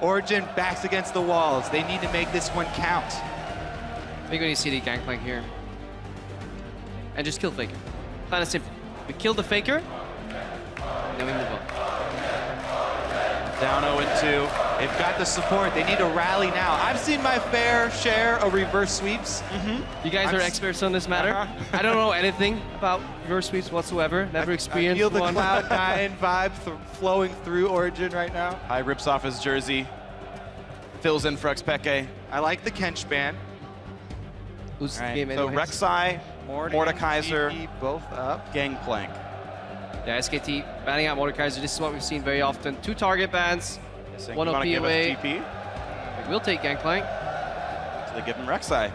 Origen backs against the walls. They need to make this one count. I think we need to see the Gangplank here. And just kill Faker. Plain and simple. We kill the Faker, then we move on. Down 0-2. They've got the support. They need to rally now. I've seen my fair share of reverse sweeps. You guys are experts on this matter. I don't know anything about reverse sweeps whatsoever. Never experienced I feel the one. Cloud9 vibe flowing through Origen right now. High rips off his jersey. Fills in for XKT. I like the Kench ban. Who's the Right. game So anyways? Rek'Sai, Mordekaiser, TP both up. Gangplank. Yeah, SKT banning out Mordekaiser. This is what we've seen very often. 2 target bans, Saying, 1 "You wanna OP give us away. TP?" We'll take Gangplank. So they give him Rek'Sai.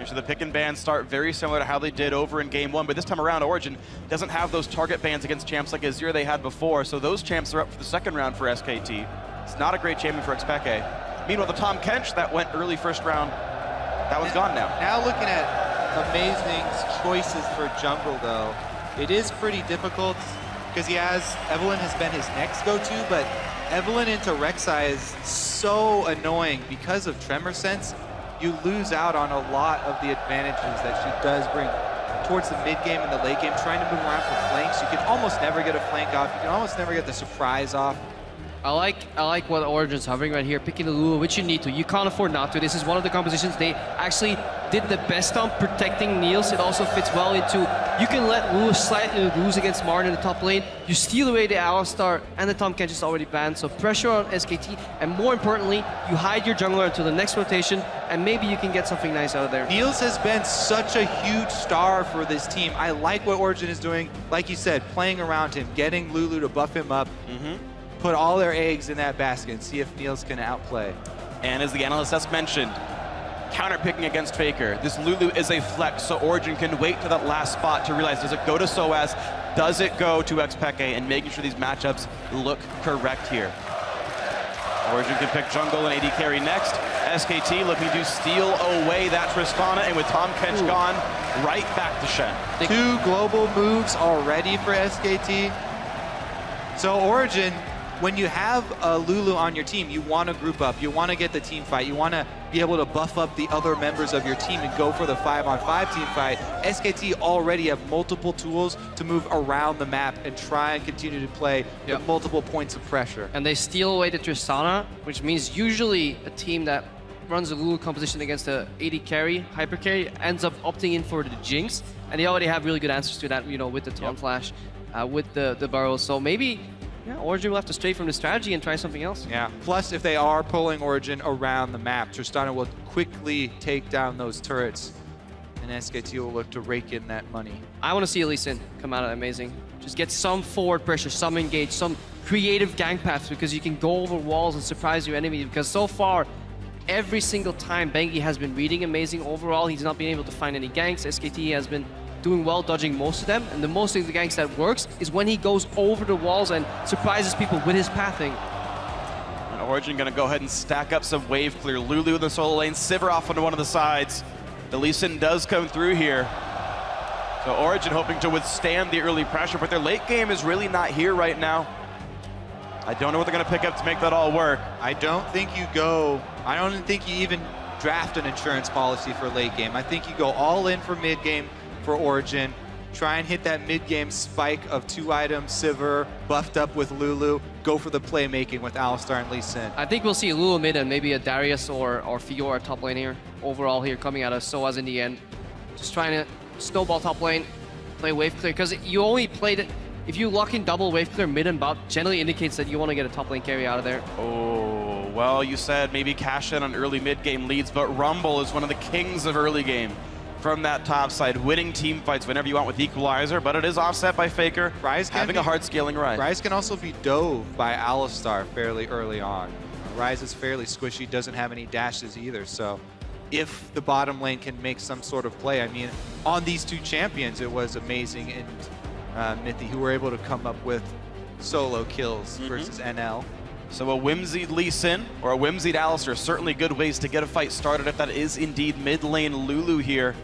So the pick and ban start very similar to how they did over in game 1, but this time around Origen doesn't have those target bans against champs like Azir they had before, so those champs are up for the second round for SKT. It's not a great champion for XKT. Meanwhile, the Tahm Kench that went early first round, that one's gone now. Now looking at Amazing's choices for jungle though, it is pretty difficult because Evelyn has been his next go-to, but Evelyn into Rek'Sai is so annoying because of Tremor Sense. You lose out on a lot of the advantages that she does bring towards the mid game and the late game, trying to move around for flanks. You can almost never get a flank off. You can almost never get the surprise off. I like what Origen's hovering right here, picking the Lulu, which you need to. You can't afford not to. This is one of the compositions they actually did the best on protecting Niels. It also fits well into, you can let Lulu slightly lose against Martin in the top lane. You steal away the Alistar, and the Tahm Kench is already banned. So pressure on SKT, and more importantly, you hide your jungler until the next rotation, and maybe you can get something nice out of there. Niels has been such a huge star for this team. I like what Origen is doing. Like you said, playing around him, getting Lulu to buff him up. Put all their eggs in that basket and see if Niels can outplay. And as the analyst has mentioned, counter-picking against Faker. This Lulu is a flex, so Origen can wait to that last spot to realize, does it go to Soaz? Does it go to XKT? And making sure these matchups look correct here. Origen can pick jungle and AD carry next. SKT looking to steal away that Tristana, and with Tahm Kench gone, right back to Shen. 2 global moves already for SKT. So Origen, when you have a Lulu on your team, you want to group up, you want to get the team fight, you want to be able to buff up the other members of your team and go for the 5-on-5 team fight. SKT already have multiple tools to move around the map and try and continue to play with multiple points of pressure. And they steal away the Tristana, which means usually a team that runs a Lulu composition against the AD carry, hyper carry, ends up opting in for the Jinx. And they already have really good answers to that, you know, with the Taunt Flash, with the burrows. So maybe Origen will have to stray from the strategy and try something else. Yeah, plus if they are pulling Origen around the map, Tristana will quickly take down those turrets, and SKT will look to rake in that money. I want to see Lee Sin come out of Amazing. Just get some forward pressure, some engage, some creative gank paths, because you can go over walls and surprise your enemy, because so far, every single time Bengi has been reading Amazing overall, he's not been able to find any ganks. SKT has been doing well, dodging most of them, and the most of the ganks that works is when he goes over the walls and surprises people with his pathing. And Origen gonna go ahead and stack up some wave clear. Lulu in the solo lane, Sivir off onto one of the sides. The Lee Sin does come through here. So Origen hoping to withstand the early pressure, but their late game is really not here right now. I don't know what they're gonna pick up to make that all work. I don't think you even draft an insurance policy for late game. I think you go all in for mid game for Origen, try and hit that mid-game spike of 2 items, Sivir, buffed up with Lulu, go for the playmaking with Alistar and Lee Sin. I think we'll see Lulu mid and maybe a Darius or Fiora top lane here, overall here, coming out of Soaz in the end. Just trying to snowball top lane, play wave clear, because you only played it, if you lock in double wave clear mid and bot, generally indicates that you want to get a top lane carry out of there. Oh, well, you said maybe cash in on early mid-game leads, but Rumble is one of the kings of early game. From that top side, winning team fights whenever you want with Equalizer, but it is offset by Faker, having a hard scaling ride. Ryze can also be dove by Alistar fairly early on. Ryze is fairly squishy, doesn't have any dashes either, so if the bottom lane can make some sort of play, I mean, on these 2 champions, it was Amazing and Mythy who were able to come up with solo kills versus NL. So a whimsied Lee Sin or a whimsied Alistar, certainly good ways to get a fight started if that is indeed mid lane Lulu here.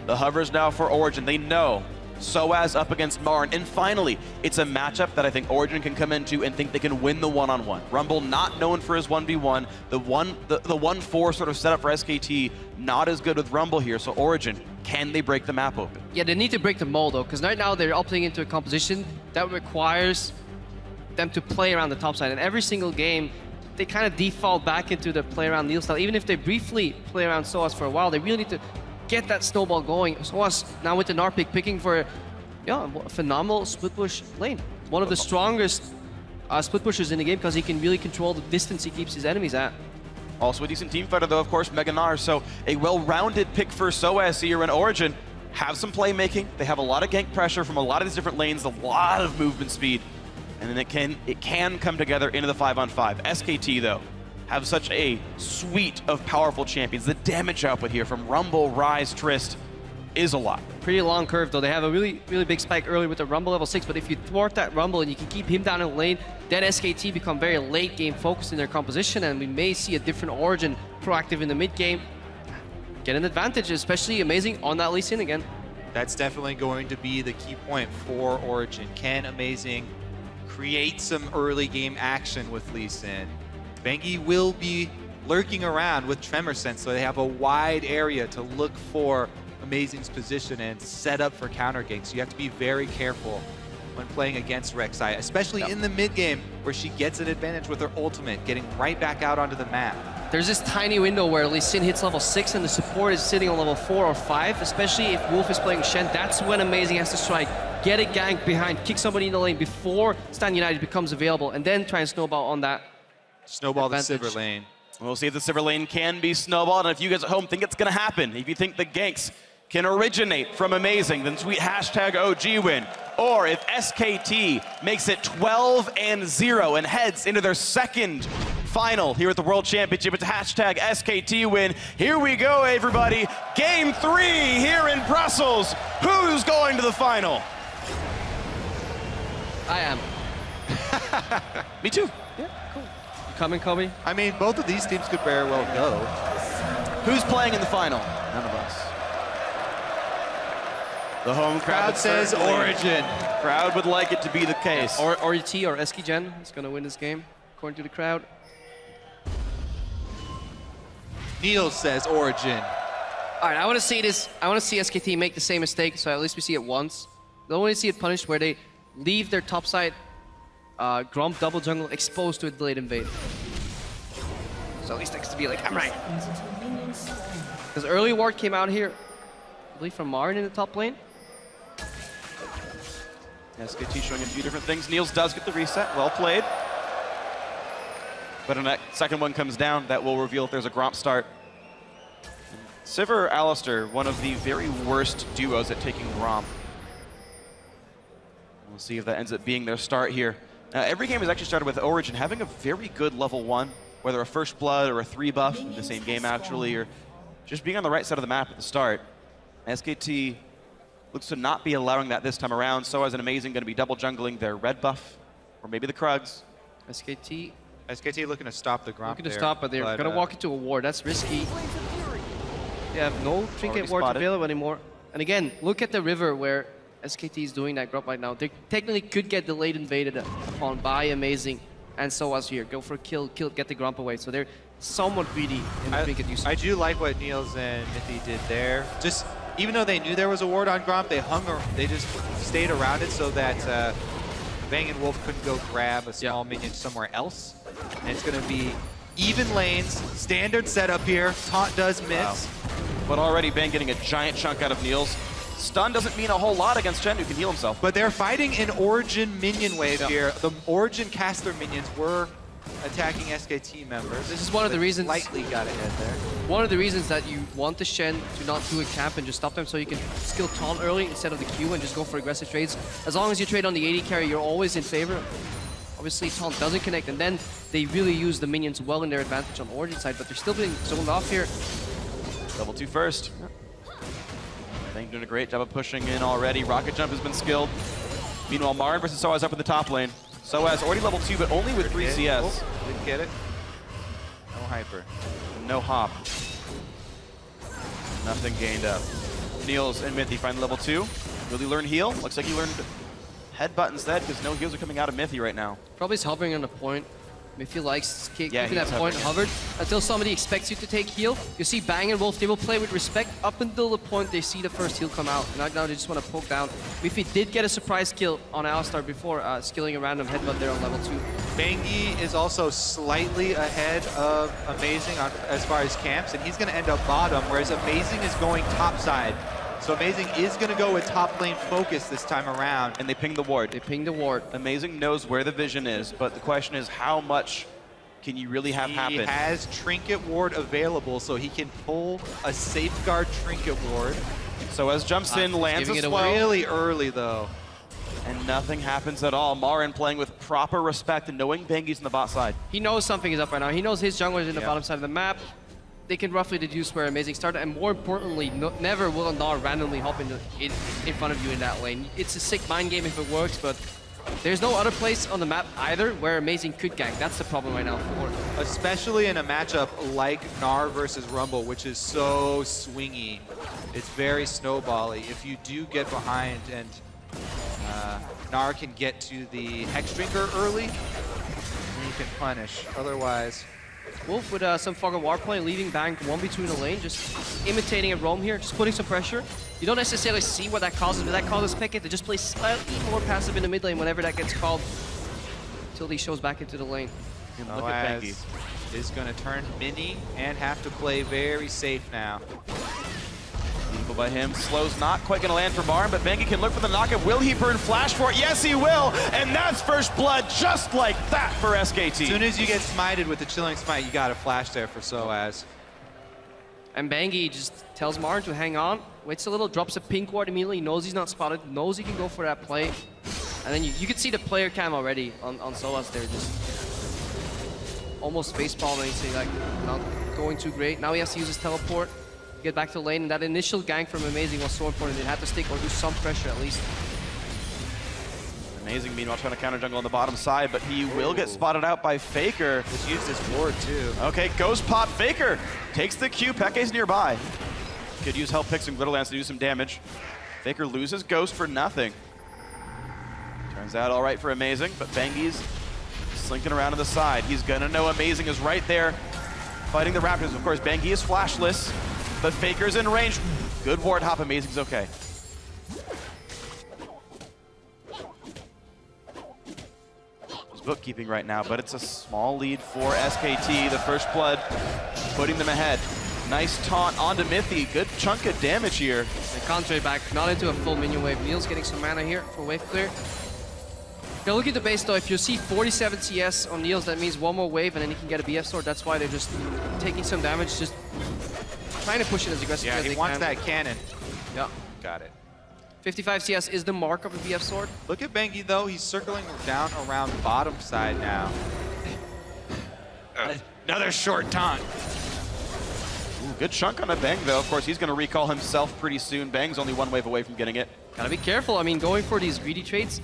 The hovers now for Origen. They know Soaz up against Marn, and finally, it's a matchup that I think Origen can come into and think they can win the one-on-one. Rumble not known for his 1v1, the 1-4 sort of setup for SKT, not as good with Rumble here, so Origen, can they break the map open? Yeah, they need to break the mold though, because right now they're opting into a composition that requires them to play around the top side, and every single game, they kind of default back into the play around Neil style. Even if they briefly play around Soaz for a while, they really need to get that snowball going. Soaz now with the Gnar pick picking for a phenomenal split push lane. One of the strongest split pushers in the game because he can really control the distance he keeps his enemies at. Also a decent team fighter though, of course, Mega Gnar. So a well-rounded pick for Soaz here in Origen. Have some playmaking. They have a lot of gank pressure from a lot of these different lanes, a lot of movement speed. And then it can come together into the 5-on-5. SKT though, have such a suite of powerful champions. The damage output here from Rumble, Ryze, Trist is a lot. Pretty long curve though. They have a really big spike early with the Rumble level 6, but if you thwart that Rumble and you can keep him down in the lane, then SKT become very late game focused in their composition, and we may see a different Origen proactive in the mid game. Get an advantage, especially Amazing on that Lee Sin again. That's definitely going to be the key point for Origen. Can Amazing create some early game action with Lee Sin? Bengi will be lurking around with Tremor Sense, so they have a wide area to look for Amazing's position and set up for counter ganks. So you have to be very careful when playing against Rek'Sai, especially in the mid game where she gets an advantage with her ultimate, getting right back out onto the map. There's this tiny window where Lee Sin hits level 6 and the support is sitting on level 4 or 5, especially if Wolf is playing Shen. That's when Amazing has to strike, get a gank behind, kick somebody in the lane before Stan United becomes available, and then try and snowball on that. Snowball advantage. the Silver lane. We'll see if the Silver lane can be snowballed, and if you guys at home think it's gonna happen, if you think the ganks can originate from Amazing, then tweet hashtag OG win. Or if SKT makes it 12-0 and heads into their second final here at the World Championship, it's hashtag SKT win. Here we go, everybody. Game 3 here in Brussels. Who's going to the final? I am. Me too. Yeah, cool. You coming, Kobe? I mean, both of these teams could very well go. Who's playing in the final? None of us. The home Crowd says Origen. Crowd would like it to be the case. Or ET or Eskigen is going to win this game, according to the crowd. Neil says Origen. All right, I want to see this. I want to see SKT make the same mistake, so at least we see it once. I don't want to see it punished where they leave their top side Gromp double jungle exposed to a delayed invade. So at least it has to be like, I'm right. Because early ward came out here, I believe from Marn in the top lane. SKT showing a few different things. Niels does get the reset. Well played. But when that second one comes down, that will reveal if there's a Gromp start. Sivir Alistar, one of the very worst duos at taking Gromp. We'll see if that ends up being their start here. Every game has actually started with Origen having a very good level 1, whether a first blood or a 3 buff in the same game actually, or just being on the right side of the map at the start. SKT looks to not be allowing that this time around. So as an Amazing going to be double jungling their red buff, or maybe the Krugs. SKT looking to stop the Gromp. Looking to stop, but they're going to walk into a ward. That's risky. They have no trinket wards available anymore. And again, look at the river where SKT is doing that Gromp right now. They technically could get delayed invaded upon by Amazing and Soaz here. Go for a kill, get the Gromp away. So they're somewhat greedy in the trinket usage. I do like what Niels and Mithy did there. Just even though they knew there was a ward on Gromp, they just stayed around it so that Bang and Wolf couldn't go grab a small minion somewhere else. And it's going to be even lanes, standard setup here. Taunt does miss. Wow. But already Bang getting a giant chunk out of Niels. Stun doesn't mean a whole lot against Chen, who can heal himself. But they're fighting an Origen minion wave here. The Origen caster minions were attacking SKT members. This is one of the reasons. Lightly got ahead there. One of the reasons that you want the Shen to not do a camp and just stop them so you can skill taunt early instead of the Q and just go for aggressive trades. As long as you trade on the AD carry, you're always in favor. Obviously, taunt doesn't connect, and then they really use the minions well in their advantage on Origen side, but they're still being zoned off here. Level 2 first. Bang doing a great job of pushing in already. Rocket jump has been skilled. Meanwhile, Marn versus Soaz up in the top lane. Soaz already level 2, but only with 3 CS. Oh, didn't get it. No hyper. No hop. Nothing gained up. Niels and Mithy find level 2. Will he learn heal? Looks like he learned headbutt instead, because no heals are coming out of Mithy right now. Probably is hovering on the point. If he likes keeping Yeah, that point hovered until somebody expects you to take heal. You see Bang and Wolf, they will play with respect up until the point they see the first heal come out. And now they just want to poke down. Miffy did get a surprise kill on Alistar before skilling a random headbutt there on level 2. Bengi is also slightly ahead of Amazing as far as camps, and he's going to end up bottom, whereas Amazing is going top side. So Amazing is going to go with top lane focus this time around. And they ping the ward. They ping the ward. Amazing knows where the vision is, but the question is how much can you really have happen? He has Trinket Ward available, so he can pull a Safeguard Trinket Ward. So as jumps in, lands a slow. Really early though. And nothing happens at all. Marin playing with proper respect and knowing Bengi's in the bot side. He knows something is up right now. He knows his jungler is in the bottom side of the map. They can roughly deduce where Amazing started, and more importantly, never will a Gnar randomly hop in front of you in that lane. It's a sick mind game if it works, but there's no other place on the map either where Amazing could gank. That's the problem right now for. Especially in a matchup like Gnar versus Rumble, which is so swingy. It's very snowbally. If you do get behind and Gnar can get to the Hex Drinker early, you can punish. Otherwise, Wolf with some Fog of War play, leaving Bang 1v2 in the lane, just imitating a roam here, just putting some pressure. You don't necessarily see what that causes, but that causes Pickett to just play slightly more passive in the mid lane whenever that gets called, until he shows back into the lane. And look at Bengi. Is going to turn mini and have to play very safe now. Beautiful by him. Slow's not quite going to land for Marin, but Bengi can look for the knockup. Will he burn flash for it? Yes, he will! And that's first blood just like that for SKT. As soon as you get smited with the Chilling Smite, you got a flash there for Soaz. And Bengi just tells Marin to hang on, waits a little, drops a pink ward immediately, knows he's not spotted, knows he can go for that play. And then you can see the player cam already on Soaz there, just almost facepalming, so like not going too great. Now he has to use his teleport to get back to the lane, and that initial gank from Amazing was so important. They had to stick or do some pressure at least. Amazing, meanwhile, trying to counter jungle on the bottom side, but he will get spotted out by Faker. Just used his ward too. Okay, Ghost Pop. Faker takes the Q. Peke's nearby. Could use help pick some Glitter Lance to do some damage. Faker loses Ghost for nothing. Turns out all right for Amazing, but Bengi's slinking around to the side. He's gonna know Amazing is right there fighting the Raptors. Of course, Bengi is flashless, but Faker's in range. Good ward hop. Amazing's okay. Bookkeeping right now, but it's a small lead for SKT. The first blood putting them ahead. Nice taunt onto Mithy. Good chunk of damage here. They concentrate back, not into a full minion wave. Neil's getting some mana here for wave clear. Now look at the base though. If you see 47 CS on Niels, that means one more wave and then he can get a BF sword. That's why they're just taking some damage, just trying to push it as aggressively as they can. Yeah, he wants that cannon. Yeah. Got it. 55 CS is the mark of the BF sword. Look at Bengi though, he's circling down around bottom side now. Another short taunt. Ooh, good chunk on a Bang though. Of course, he's going to recall himself pretty soon. Bang's only one wave away from getting it. Gotta be careful. I mean, going for these greedy trades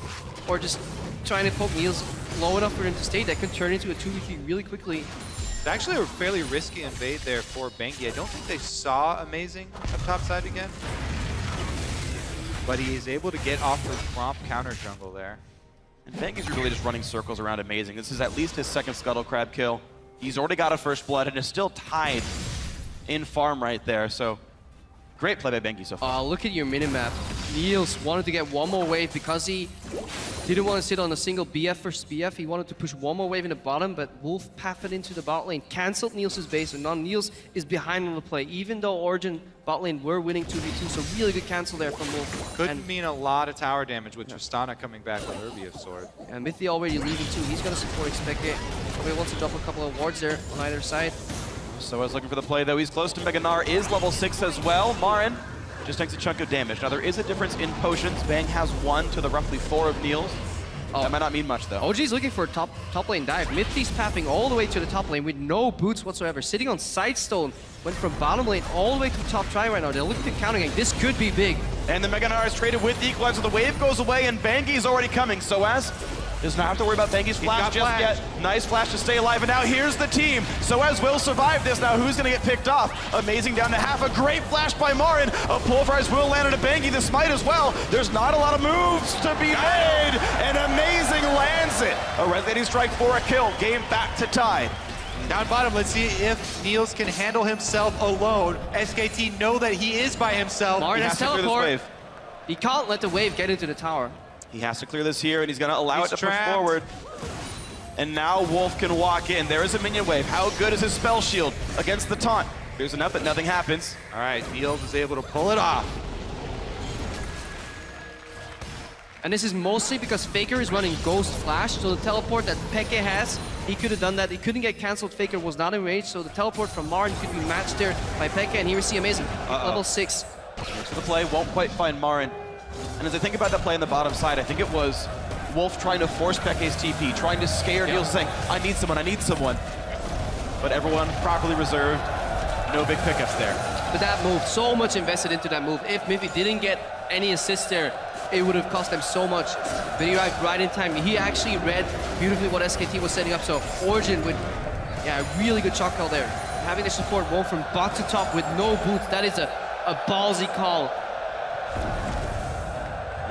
or just trying to poke Niels low enough for him to stay, that could turn into a 2v3 really quickly. It's actually a fairly risky invade there for Bengi. I don't think they saw Amazing up top side again. But he is able to get off the prompt counter jungle there. And Bengi's really just running circles around Amazing. This is at least his second Scuttle Crab kill. He's already got a first blood and is still tied in farm right there. So great play by Bengi so far. Look at your minimap. Niels wanted to get one more wave because he didn't want to sit on a single BF versus BF. He wanted to push one more wave in the bottom, but Wolf pathed into the bot lane, cancelled Niels' base, and now Niels is behind on the play, even though Origen bot lane were winning 2v2, so really good cancel there from Wolf. Could mean a lot of tower damage with Tristana coming back with her BF sword. And Mithy already leaving too. He's going to support Expected. Probably wants to drop a couple of wards there on either side. So I was looking for the play though. He's close to Mega Gnar, is level 6 as well. Marin just takes a chunk of damage. Now there is a difference in potions. Bang has 1 to the roughly 4 of Niels. That might not mean much though. OG's looking for a top lane dive. Mithy's pathing all the way to the top lane with no boots whatsoever. Sitting on Sidestone, went from bottom lane all the way to top try right now. They're looking to counter gank. This could be big. And the Mega Gnar is traded with the Equalizer. The wave goes away and Bengi's already coming. So as Does not have to worry about Bengi's flash just yet. Nice flash to stay alive, and now here's the team. Soaz will survive this. Now who's gonna get picked off? Amazing down to half. A great flash by Marin. A pulverize will land on a Bengi. The smite as well. There's not a lot of moves to be made, and Amazing lands it. A resonating strike for a kill. Game back to tie. Down bottom, let's see if Niels can handle himself alone. SKT know that he is by himself. Marin He has has to clear this teleport. wave. He can't let the wave get into the tower. He has to clear this here, and he's gonna allow it to trapped. push forward. And now Wolf can walk in. There is a minion wave. How good is his spell shield against the taunt? There's enough that nothing happens. All right, Niels is able to pull it off. And this is mostly because Faker is running Ghost Flash, so the teleport that Peke has, he could have done that. He couldn't get cancelled. Faker was not in range, so the teleport from Marin could be matched there by Peke, and here we see Amazing. Level 6. Looks for the play, won't quite find Marin. And as I think about that play on the bottom side, I think it was Wolf trying to force Peke's TP, trying to scare Niels, saying, I need someone, I need someone. But everyone properly reserved, no big pickups there. But that move, so much invested into that move. If Miffy didn't get any assist there, it would have cost them so much. But he arrived right in time. He actually read beautifully what SKT was setting up. So Origen with, a really good shot call there. Having the support Wolf from bot to top with no boots, that is a ballsy call.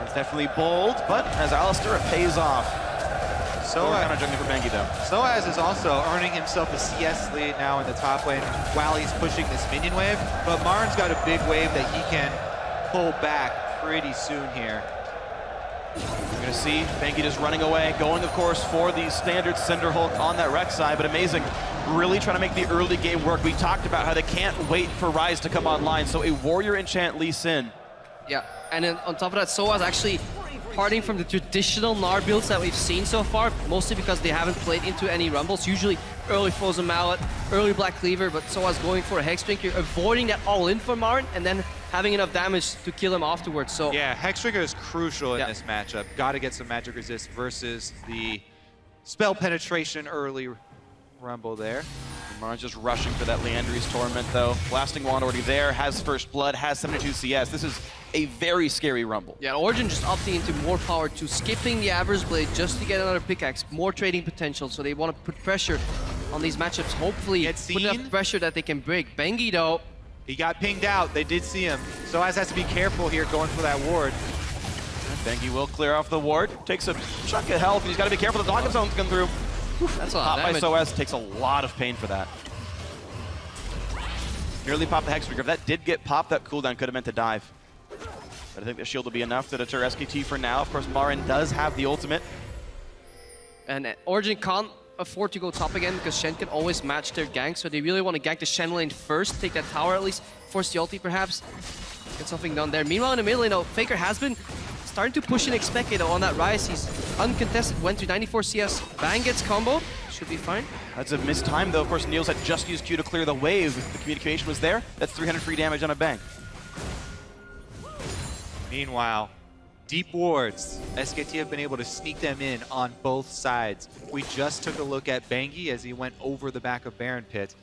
It's definitely bold, but as Alistair, it pays off. So kind of jumping for Bengi though. Soaz is also earning himself a CS lead now in the top lane while he's pushing this minion wave. But Marin's got a big wave that he can pull back pretty soon here. We're gonna see Bengi just running away, going of course for the standard Cinder Hulk on that Rex side, but Amazing really trying to make the early game work. We talked about how they can't wait for Ryze to come online, so a Warrior Enchant Lee Sin. Yeah, and then on top of that, Soaz actually parting from the traditional Gnar builds that we've seen so far, mostly because they haven't played into any Rumbles. Usually early Frozen Mallet, early Black Cleaver, but Soaz going for a Hex Drinker, avoiding that all-in for Marin, and then having enough damage to kill him afterwards. So yeah, Hex Drinker is crucial in this matchup. Got to get some magic resist versus the spell penetration early Rumble there. Marin's just rushing for that Leandri's Torment though. Blasting Wand already there, has First Blood, has 72 CS. This is a very scary Rumble. yeah, Origen just opting into more power to skipping the Average Blade just to get another pickaxe, more trading potential, so they want to put pressure on these matchups, hopefully put enough pressure that they can break. Bengi though, he got pinged out. They did see him. Soaz has to be careful here going for that ward. Bengi will clear off the ward, takes a chunk of health, and he's got to be careful. The Knockup Zone's come through. that's a lot of Pop by damage. Soaz, takes a lot of pain for that. Nearly popped the Hex Trigger. If that did get popped, that cooldown could have meant to dive. But I think the shield will be enough to deter SKT for now. Of course, Marin does have the ultimate. And Origen can't afford to go top again because Shen can always match their gank, so they really want to gank the Shen lane first, take that tower at least, force the ulti perhaps, get something done there. Meanwhile in the middle lane, though, Faker has been starting to push in Expected though on that Ryze. He's uncontested, went to 94 CS, Bang gets comboed, should be fine. That's a missed time though. Of course, Niels had just used Q to clear the wave. If the communication was there, that's 300 free damage on a Bang. Meanwhile, deep wards. SKT have been able to sneak them in on both sides. We just took a look at Bengi as he went over the back of Baron Pit.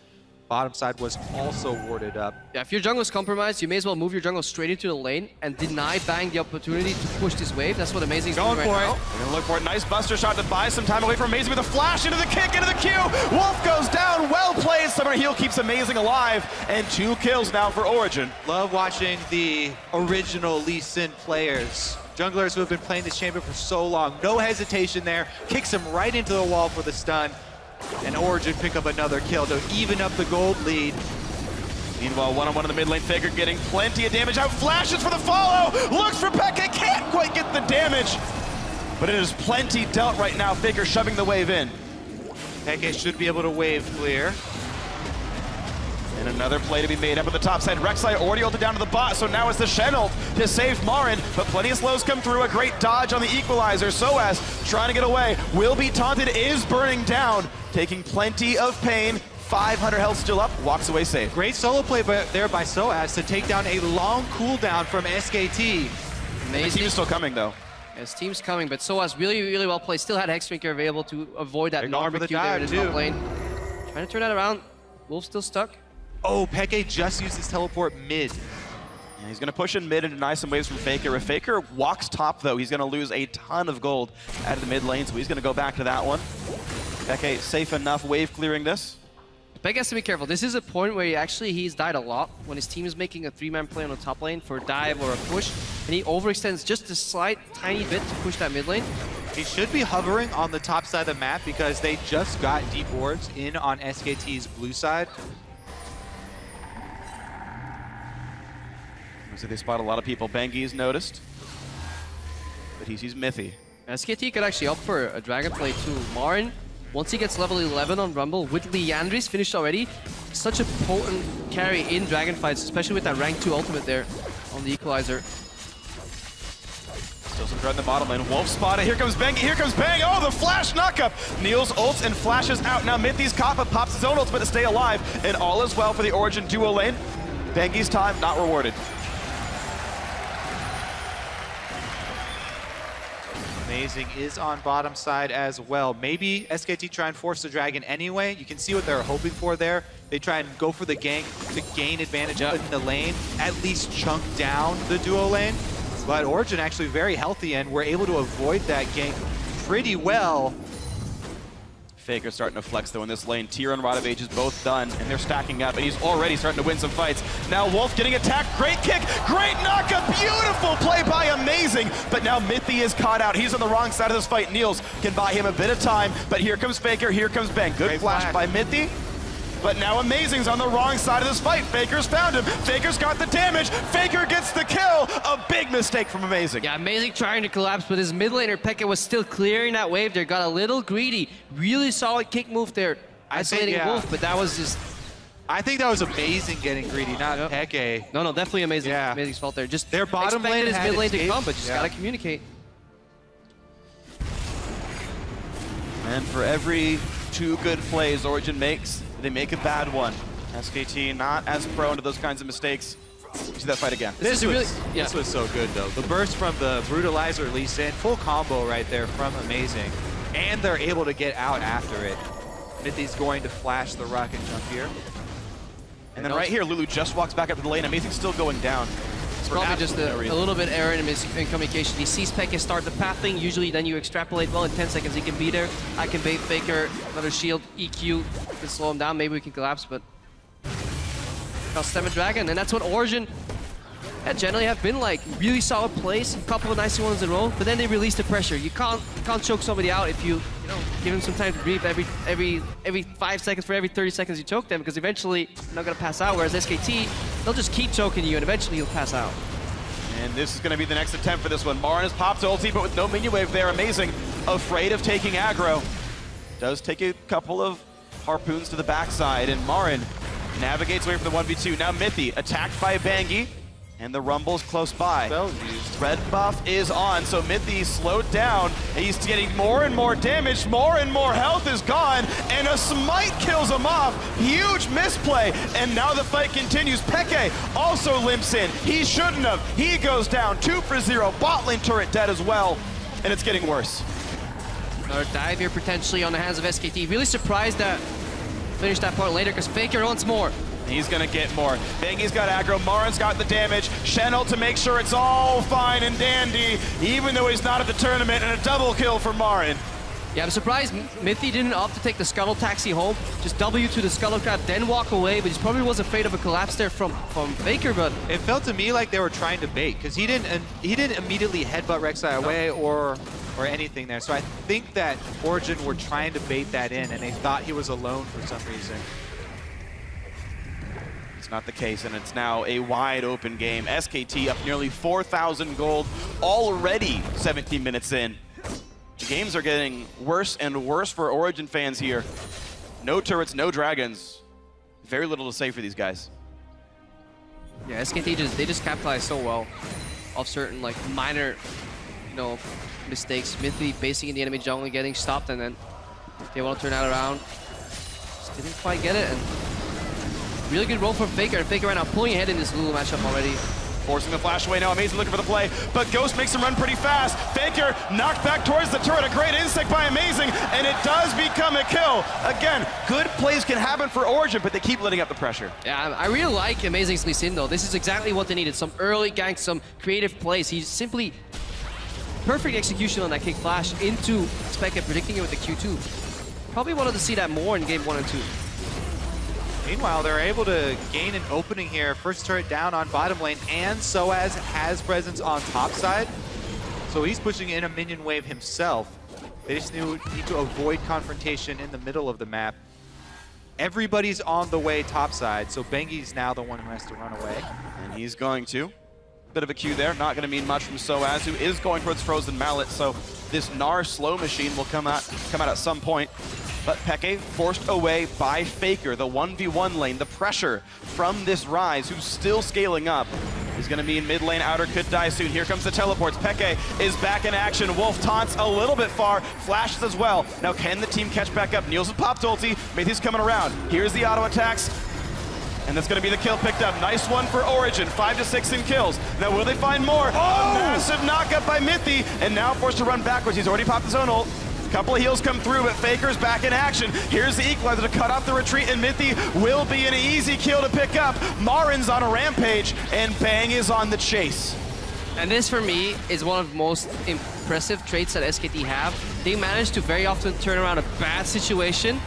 Bottom side was also warded up. Yeah, if your jungle is compromised, you may as well move your jungle straight into the lane and deny Bang the opportunity to push this wave. That's what Amazing's doing right now. We're gonna look for it. Nice buster shot to buy some time away from Amazing with a flash into the kick, into the Q. Wolf goes down, well played. Summoner Heal keeps Amazing alive, and 2 kills now for Origen. Love watching the original Lee Sin players. Junglers who have been playing this champion for so long. No hesitation there. Kicks him right into the wall for the stun. And Origen pick up another kill to even up the gold lead. Meanwhile, one-on-one in the mid lane, Faker getting plenty of damage out. Flashes for the follow, looks for Peke, can't quite get the damage. But it is plenty dealt right now. Faker shoving the wave in. Peke should be able to wave clear. And another play to be made up at the top side. Rek'Sai already ulted down to the bot, so now it's the Shen ult to save Marin, but plenty of slows come through. A great dodge on the equalizer. Soaz trying to get away, will be taunted, is burning down, taking plenty of pain. 500 health still up, walks away safe. Great solo play there by Soaz to take down a long cooldown from SKT. And the team is still coming though. Yeah, his team's coming, but Soaz really, really well played. Still had Hex Drinker available to avoid that for the barbecue there in dive, his top lane. Trying to turn that around. Wolf still stuck. Oh, Peke just used his teleport mid. And he's going to push in mid and deny some waves from Faker. If Faker walks top, though, he's going to lose a ton of gold out of the mid lane, so he's going to go back to that one. Peke safe enough wave clearing this. Peke has to be careful. This is a point where he's died a lot when his team is making a 3-man play on the top lane for a dive or a push, and he overextends just a slight, tiny bit to push that mid lane. He should be hovering on the top side of the map because they just got deep wards in on SKT's blue side. So they spot a lot of people. Bengi's noticed, but he sees Mithy. SKT could actually opt for a dragon play too. Marin, once he gets level 11 on Rumble, with Leandris finished already, such a potent carry in dragon fights, especially with that rank 2 ultimate there on the equalizer. Still some threat in the bottom lane. Wolf spotted. Here comes Bengi. Here comes Bang. Oh, the flash knockup. Niels ults and flashes out. Now Mithy's caught, but pops his own ultimate to stay alive. And all is well for the Origen duo lane. Bengi's time not rewarded. Amazing is on bottom side as well. Maybe SKT try and force the dragon anyway. You can see what they're hoping for there. They try and go for the gank to gain advantage in the lane, at least chunk down the duo lane. But Origen actually very healthy and we're able to avoid that gank pretty well. Faker starting to flex though in this lane. Tyr and Rod of Ages both done, and they're stacking up, and he's already starting to win some fights. Now Wolf getting attacked. Great kick, great knockup, beautiful play by Amazing. But now Mithy is caught out. He's on the wrong side of this fight. Niels can buy him a bit of time, but here comes Faker, here comes Bang. Good Great flash by Mithy. But now Amazing's on the wrong side of this fight. Faker's found him. Faker's got the damage. Faker gets the kill. A big mistake from Amazing. Yeah, Amazing trying to collapse, but his mid laner Peke was still clearing that wave there. Got a little greedy. Really solid kick move there. Isolating Wolf, but that was just... I think that was Amazing getting greedy, not Peke. No, definitely Amazing. Yeah. Amazing's fault there. Just their bottom lane his mid lane to escaped. come, but just gotta communicate. And for every 2 good plays Origen makes, they make a bad one. SKT not as prone to those kinds of mistakes. See that fight again. This was so good though. The burst from the Brutalizer Lee Sin, full combo right there from Amazing. And they're able to get out after it. Mithy's going to flash the rocket jump here. And then right here, Lulu just walks back up to the lane. Amazing's still going down. It's probably just a little bit error in communication. He sees Peke start the pathing. Usually then you extrapolate, well, in 10 seconds he can be there. I can bait Faker, another shield, EQ, can slow him down. Maybe we can collapse, but I'll stem a dragon. And that's what Origen generally have been like. Really solid plays, a couple of nice ones in a row, but then they release the pressure. You can't choke somebody out if you give him some time to breathe every 5 seconds for every 30 seconds you choke them, because eventually you're not gonna pass out. Whereas SKT, they'll just keep choking you and eventually you'll pass out. And this is gonna be the next attempt for this one. Marin has popped ulti, but with no minion wave there. Amazing, afraid of taking aggro. Does take a couple of harpoons to the backside, and Marin navigates away from the 1v2. Now Mithy attacked by Bangi. And the Rumble's close by. Red buff is on, so Mithy slowed down. He's getting more and more damage, more and more health is gone, and a smite kills him off. Huge misplay, and now the fight continues. Peke also limps in. He shouldn't have. He goes down, 2 for 0. Bot lane turret dead as well, and it's getting worse. Another dive here potentially on the hands of SKT. Really surprised that finish that part later, because Faker wants more. He's gonna get more. Bangi's got aggro, Marin's got the damage. Shenel to make sure it's all fine and dandy, even though he's not at the tournament, and a double kill for Marin. Yeah, I'm surprised Mithy didn't opt to take the Scuttle Taxi home. Just W to the Scuttle Crab, then walk away, but he probably was afraid of a collapse there from Faker, but... It felt to me like they were trying to bait, because he didn't immediately headbutt Rek'Sai away or anything there. So I think that Origen were trying to bait that in, and they thought he was alone for some reason. Not the case, and it's now a wide open game. SKT up nearly 4,000 gold already 17 minutes in. The games are getting worse and worse for Origen fans here. No turrets, no dragons. Very little to say for these guys. Yeah, SKT they just capitalize so well off certain like minor, mistakes. Mithy basing in the enemy jungle, getting stopped, and then they want to turn that around. Just didn't quite get it, and really good roll from Faker. Faker right now pulling ahead in this Lulu matchup already. forcing the flash away now. Amazing looking for the play, but Ghost makes him run pretty fast. Faker knocked back towards the turret. A great insect by Amazing, and it does become a kill. Again, good plays can happen for Origen, but they keep letting up the pressure. Yeah, I really like Amazing's Lee Sin though. This is exactly what they needed. Some early ganks, some creative plays. He's simply perfect execution on that kick flash into SKT, predicting it with the Q2. Probably wanted to see that more in game 1 and 2. Meanwhile, they're able to gain an opening here. First turret down on bottom lane, and Soaz has presence on top side. So he's pushing in a minion wave himself. They just need to avoid confrontation in the middle of the map. Everybody's on the way top side, so Bengi's now the one who has to run away. And he's going to. Bit of a Q there, not going to mean much from Soaz, who is going towards Frozen Mallet, so this Gnar slow machine will come out at some point. But Peke forced away by Faker, the 1v1 lane. The pressure from this Rise, who's still scaling up, is going to mean mid lane outer could die soon. Here comes the teleports. Peke is back in action. Wolf taunts a little bit far, flashes as well. Now can the team catch back up? Niels with popped ulti. Matthew's coming around. Here's the auto attacks. And that's going to be the kill picked up. Nice one for Origen. 5 to 6 in kills. Now will they find more? Oh! A massive knockup by Mithy, and now forced to run backwards. He's already popped his own ult. Couple of heals come through, but Faker's back in action. Here's the equalizer to cut off the retreat, and Mithy will be an easy kill to pick up. Marin's on a rampage, and Bang is on the chase. And this, for me, is one of the most impressive traits that SKT have. They manage to very often turn around a bad situation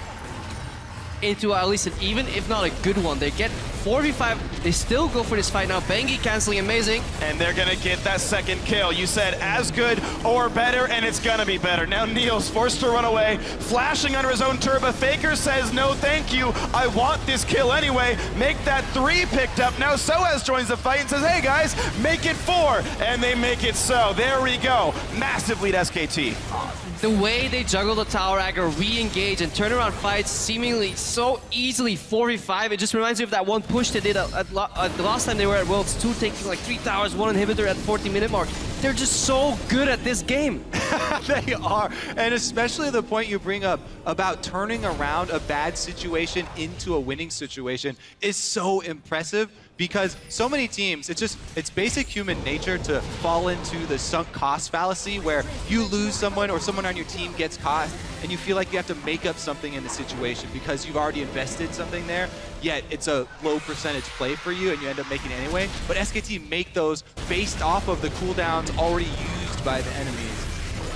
into at least an even, if not a good one. They get 4v5, they still go for this fight now. Bengi canceling Amazing. And they're gonna get that second kill. You said as good or better, and it's gonna be better. Now Niels forced to run away, flashing under his own turbo. Faker says no thank you, I want this kill anyway. Make that 3 picked up. Now Soaz joins the fight and says, hey guys, make it 4. And they make it so. There we go. Massive lead SKT. The way they juggle the tower aggro, re-engage, and turn around fights seemingly so easily 4v5, it just reminds me of that one push they did at the last time they were at Worlds 2, taking like 3 towers, 1 inhibitor at 40-minute mark. They're just so good at this game. They are, and especially the point you bring up about turning around a bad situation into a winning situation is so impressive. Because so many teams, it's basic human nature to fall into the sunk cost fallacy where you lose someone or someone on your team gets caught and you feel like you have to make up something in the situation because you've already invested something there, yet it's a low percentage play for you and you end up making it anyway. But SKT make those based off of the cooldowns already used by the enemies.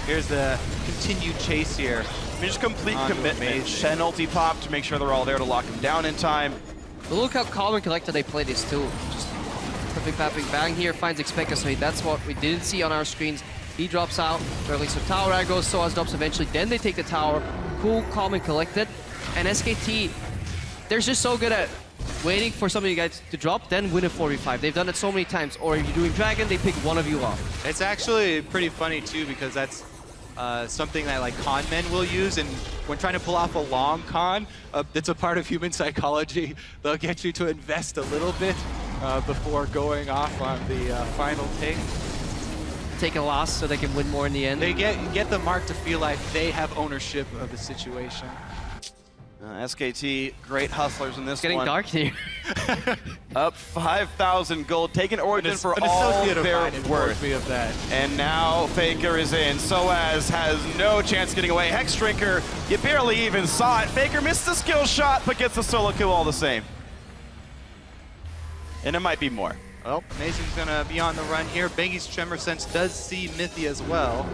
Here's the continued chase here. I mean, just complete commitment. Shen ulti pop to make sure they're all there to lock him down in time. But look how calm and collected they play this too. Just perfect papping. Bang here finds Expecka, so that's what we didn't see on our screens. He drops out, early some tower aggro, Soaz drops eventually, then they take the tower. Cool, calm and collected. And SKT, they're just so good at waiting for some of you guys to drop, then win a 4v5. They've done it so many times. Or if you're doing Dragon, they pick one of you off. It's actually pretty funny too, because that's something that like con men will use, and when trying to pull off a long con, that's a part of human psychology. They'll get you to invest a little bit before going off on the final take. Take a loss so they can win more in the end. They get the mark to feel like they have ownership of the situation. SKT, great hustlers in this one. Getting dark here. Up 5,000 gold, taking Origen for all their worth. Of that. And now Faker is in. Soaz has no chance getting away. Hex Drinker, you barely even saw it. Faker missed the skill shot, but gets the solo kill all the same. And it might be more. Well, Amazing's gonna be on the run here. Bengi's Tremor Sense does see Mithy as well.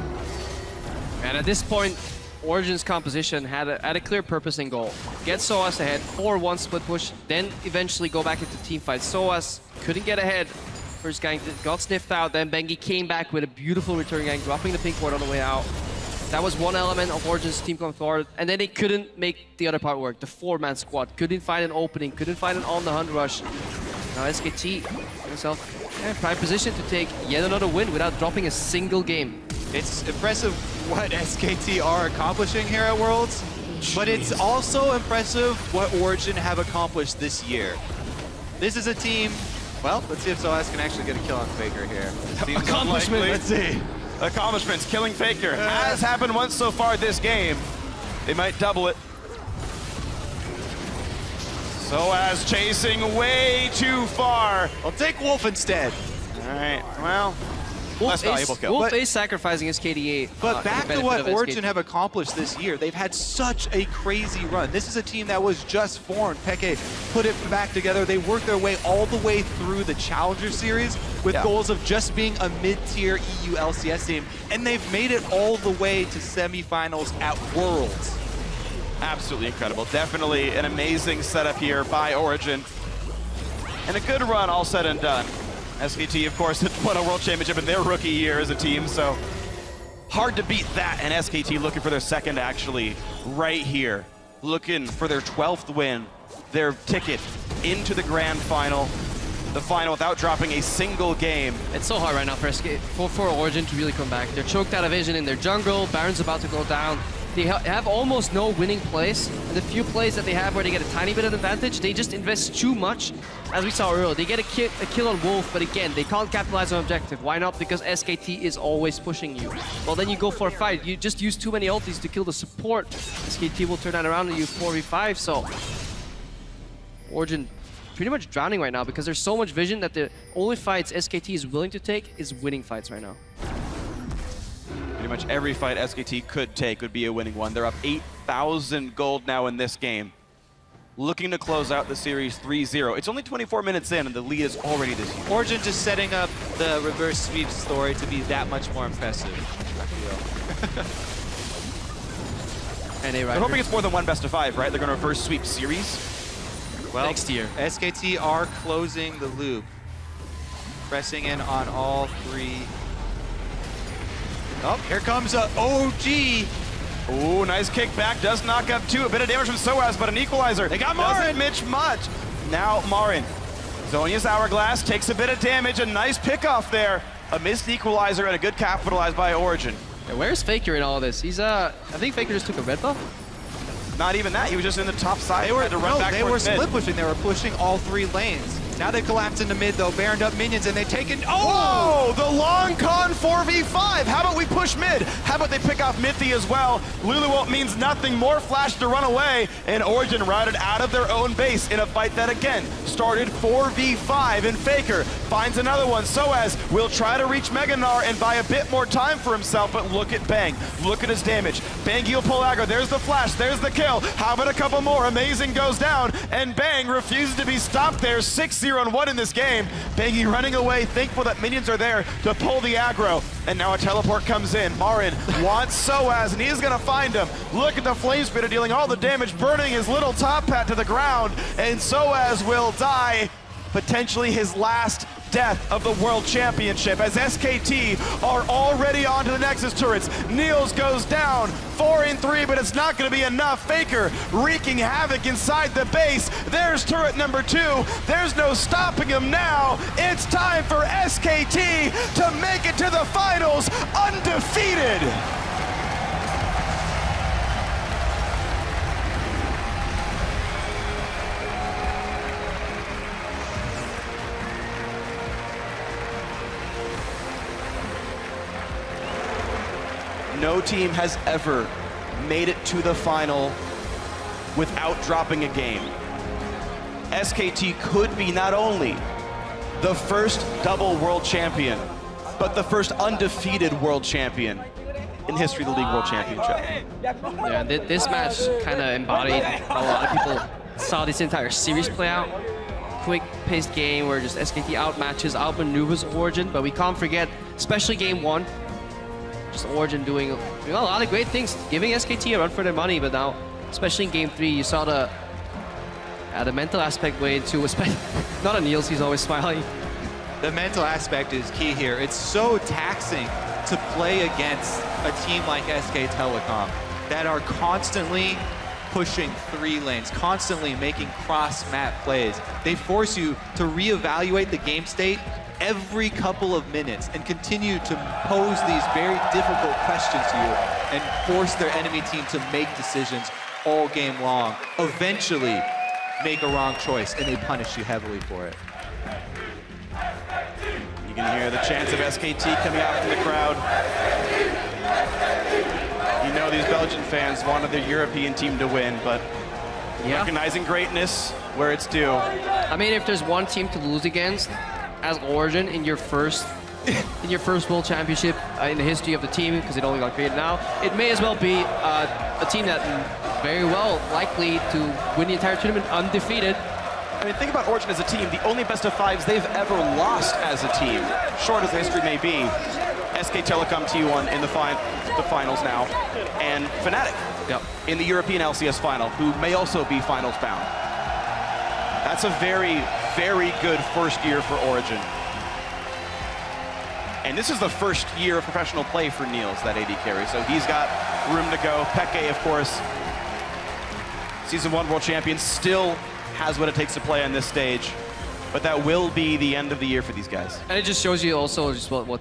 And at this point, Origen's composition had a clear purpose and goal. Get Soaz ahead, 4-1 split push, then eventually go back into team fight. Soaz couldn't get ahead. First gank got sniffed out, then Bengi came back with a beautiful return gank, dropping the pink ward on the way out. That was one element of Origen's team coming forward, and then they couldn't make the other part work. The 4-man squad couldn't find an opening, couldn't find an on-the-hunt rush. Now SKT himself in prime position to take yet another win without dropping a single game. It's impressive what SKT are accomplishing here at Worlds, but it's also impressive what Origen have accomplished this year. This is a team, well, let's see if Soaz can actually get a kill on Faker here. Accomplishment, let's see. Accomplishments, killing Faker has happened once so far this game. They might double it. Soaz chasing way too far. I'll take Wolf instead. right, well, less valuable kill. Wolf is sacrificing his KDA. But back to what Origen have accomplished this year. They've had such a crazy run. This is a team that was just formed. Peke put it back together. They worked their way all the way through the Challenger Series with goals of just being a mid-tier EU LCS team. And they've made it all the way to semifinals at Worlds. Absolutely incredible. Definitely an amazing setup here by Origen. And a good run all said and done. SKT, of course, had won a World Championship in their rookie year as a team, so hard to beat that. And SKT looking for their second, actually, right here. Looking for their 12th win, their ticket into the grand final. The final without dropping a single game. It's so hard right now for Origen to really come back. They're choked out of vision in their jungle. Baron's about to go down. They have almost no winning plays. And the few plays that they have where they get a tiny bit of advantage, they just invest too much. As we saw earlier, they get a kill on Wolf, but again, they can't capitalize on objective. Why not? Because SKT is always pushing you. Well, then you go for a fight. You just use too many ultis to kill the support. SKT will turn that around and you 4v5, so Origen pretty much drowning right now because there's so much vision that the only fights SKT is willing to take is winning fights right now. Pretty much every fight SKT could take would be a winning one. They're up 8,000 gold now in this game. Looking to close out the series 3-0. It's only 24 minutes in and the lead is already this huge. Origen just setting up the reverse sweep story to be that much more impressive, I feel. And they're hoping it's more than one best of 5, right? They're going to reverse sweep series. Well, next year. SKT are closing the loop. Pressing in on all three. Oh, here comes a OG. Ooh, nice kick back. Does knock up 2. A bit of damage from Soaz, but an equalizer. They got Marin. Doesn't mitch much. Now Marin. Zhonya's Hourglass takes a bit of damage. A nice pick off there. A missed equalizer and a good capitalized by Origen. Yeah, where's Faker in all of this? He's I think Faker just took a red buff. Not even that. He was just in the top side. They were They were split pushing. They were pushing all 3 lanes. Now they collapse into mid though, baroned up minions, and they take it. Oh! Whoa! The long con 4v5. How about we push mid? How about they pick off Mithy as well? Lulu ult means nothing. More flash to run away, and Origen routed out of their own base in a fight that again started 4v5. And Faker finds another one. Soaz will try to reach Meganar and buy a bit more time for himself, but look at Bang. Look at his damage. Bang will pull aggro. There's the flash. There's the kill. How about a couple more? Amazing goes down, and Bang refuses to be stopped there. 6-0-1 in this game. Bangy running away, thankful that minions are there to pull the aggro. And now a teleport comes in. Marin wants Soaz, and he's gonna find him. Look at the flame spitter dealing all the damage, burning his little top hat to the ground, and Soaz will die. Potentially his last death of the World Championship as SKT are already on to the Nexus turrets. Niels goes down, 4-3, but it's not going to be enough. Faker wreaking havoc inside the base. There's turret number 2. There's no stopping him now. It's time for SKT to make it to the finals undefeated. No team has ever made it to the final without dropping a game. SKT could be not only the first double world champion, but the first undefeated world champion in history of the League World Championship. Yeah, this match kind of embodied how a lot of people saw this entire series play out. Quick-paced game where just SKT outmatches, outmaneuvers Origen, but we can't forget, especially game 1, just Origen doing a lot of great things, giving SKT a run for their money, but now, especially in game 3, you saw the mental aspect way into, not on Niels, he's always smiling. The mental aspect is key here. It's so taxing to play against a team like SK Telecom that are constantly pushing 3 lanes, constantly making cross-map plays. They force you to reevaluate the game state every couple of minutes and continue to pose these very difficult questions to you and force their enemy team to make decisions all game long. Eventually make a wrong choice and they punish you heavily for it. You can hear the chants of SKT coming out from the crowd. You know these Belgian fans wanted their European team to win, but recognizing greatness where it's due. I mean, if there's one team to lose against, as Origen in your first World Championship in the history of the team, because it only got created now, it may as well be a team that very well likely to win the entire tournament undefeated. I mean, think about Origen as a team. The only best of fives they've ever lost as a team, short as the history may be, SK Telecom T1 in the finals now, and Fnatic in the European LCS final, who may also be finals bound. That's a very, very good first year for Origen. And this is the first year of professional play for Niels, that AD carry, so he's got room to go. Peke, of course, Season 1 World Champion, still has what it takes to play on this stage, but that will be the end of the year for these guys. And it just shows you also just what